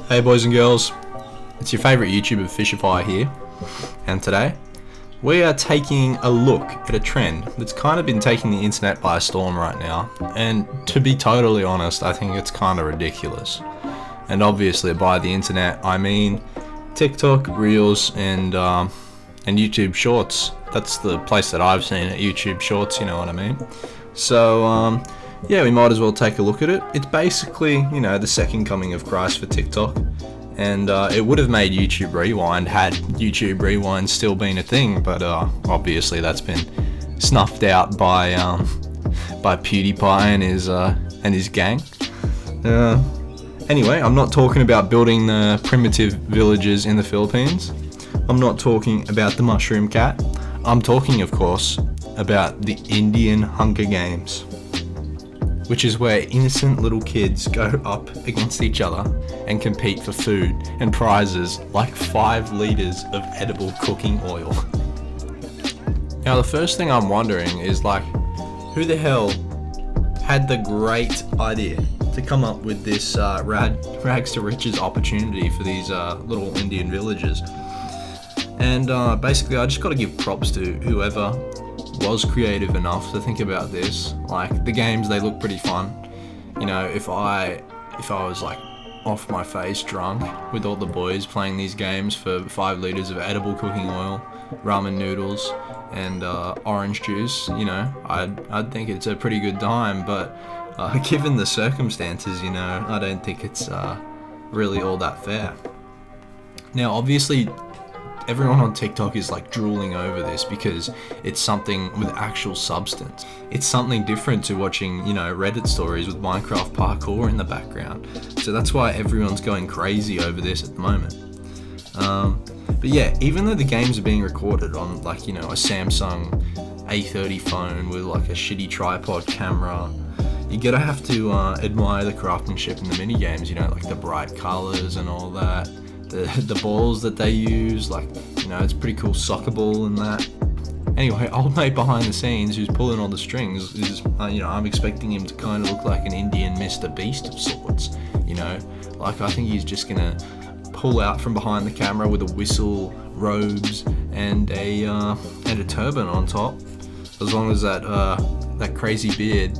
Hey boys and girls, it's your favourite YouTuber Fishify here, and today we are taking a look at a trend that's kind of been taking the internet by storm right now, and to be totally honest, I think it's kind of ridiculous. And obviously by the internet I mean TikTok, Reels, and YouTube Shorts. That's the place that I've seen it, YouTube Shorts, you know what I mean? So yeah, we might as well take a look at it. It's basically, you know, the second coming of Christ for TikTok, and it would have made YouTube Rewind had YouTube Rewind still been a thing, but obviously that's been snuffed out by PewDiePie and his gang. Anyway, I'm not talking about building the primitive villages in the Philippines. I'm not talking about the mushroom cat. I'm talking, of course, about the Indian Hunger Games, which is where innocent little kids go up against each other and compete for food and prizes like 5 liters of edible cooking oil. Now, the first thing I'm wondering is, like, who the hell had the great idea to come up with this rags to riches opportunity for these little Indian villages? And basically, I just got to give props to whoever was creative enough to think about this. Like, the games, they look pretty fun. You know, if I was like off my face drunk with all the boys playing these games for 5 liters of edible cooking oil, ramen noodles, and orange juice, you know, I'd think it's a pretty good time. But given the circumstances, you know, I don't think it's really all that fair. Now, obviously, everyone on TikTok is like drooling over this because it's something with actual substance. It's something different to watching, you know, Reddit stories with Minecraft parkour in the background. So that's why everyone's going crazy over this at the moment. But yeah, even though the games are being recorded on, like, you know, a Samsung A30 phone with like a shitty tripod camera, you gotta have to admire the craftsmanship in the mini games, you know, like the bright colors and all that. The balls that they use, like, you know, it's pretty cool soccer ball and that. Anyway, old mate behind the scenes who's pulling all the strings is, you know, I'm expecting him to kind of look like an Indian Mr. Beast of sorts, you know. Like, I think he's just gonna pull out from behind the camera with a whistle, robes, and a turban on top, as long as that crazy beard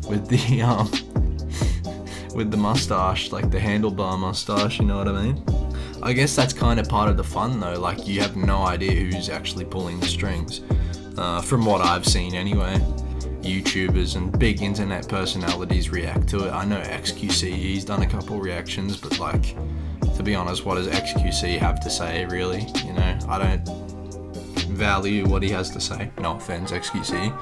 with the with the mustache, like the handlebar mustache, you know what I mean? I guess that's kind of part of the fun though, like, you have no idea who's actually pulling the strings. From what I've seen anyway, YouTubers and big internet personalities react to it. I know XQC, he's done a couple reactions, but like, to be honest, what does XQC have to say really? You know, I don't value what he has to say. No offense, XQC.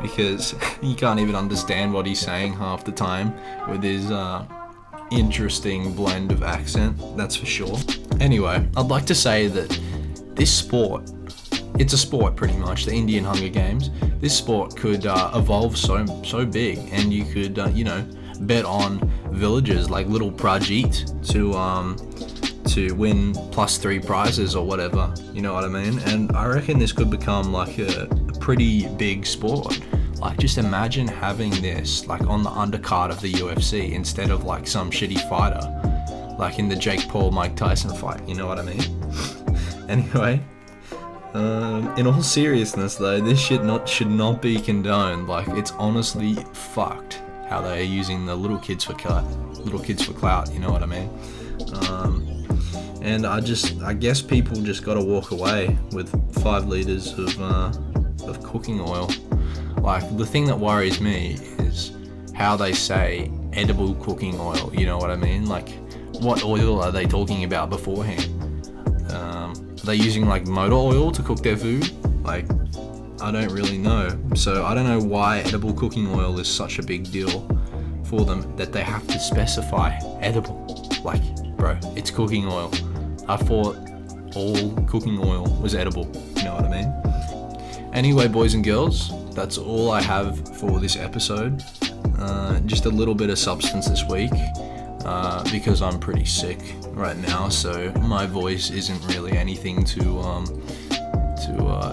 Because you can't even understand what he's saying half the time with his interesting blend of accent, that's for sure. Anyway, I'd like to say that this sport, it's a sport pretty much, the Indian Hunger Games. This sport could evolve so big, and you could you know, bet on villages like Little Prajit to win +3 prizes or whatever, you know what I mean? And I reckon this could become like a pretty big sport. Like, just imagine having this like on the undercard of the UFC instead of like some shitty fighter, like in the Jake Paul Mike Tyson fight, you know what I mean? Anyway, in all seriousness though, this shit should not be condoned. Like, it's honestly fucked how they are using the little kids for clout, you know what I mean? And I guess people just gotta walk away with 5 liters of cooking oil. Like, the thing that worries me is how they say edible cooking oil, you know what I mean? Like, what oil are they talking about beforehand? Are they using like motor oil to cook their food? Like, I don't really know. So I don't know why edible cooking oil is such a big deal for them that they have to specify edible. Like, bro, it's cooking oil. I thought all cooking oil was edible, you know what I mean? Anyway, boys and girls, that's all I have for this episode. Just a little bit of substance this week, because I'm pretty sick right now, so my voice isn't really anything to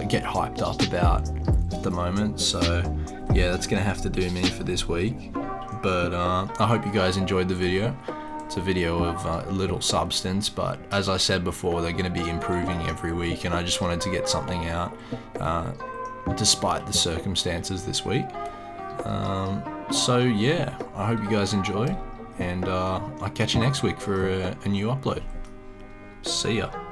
get hyped up about at the moment. So yeah, that's gonna have to do me for this week. But I hope you guys enjoyed the video. It's a video of little substance, but as I said before, they're going to be improving every week, and I just wanted to get something out despite the circumstances this week. So yeah, I hope you guys enjoy, and I'll catch you next week for a new upload. See ya.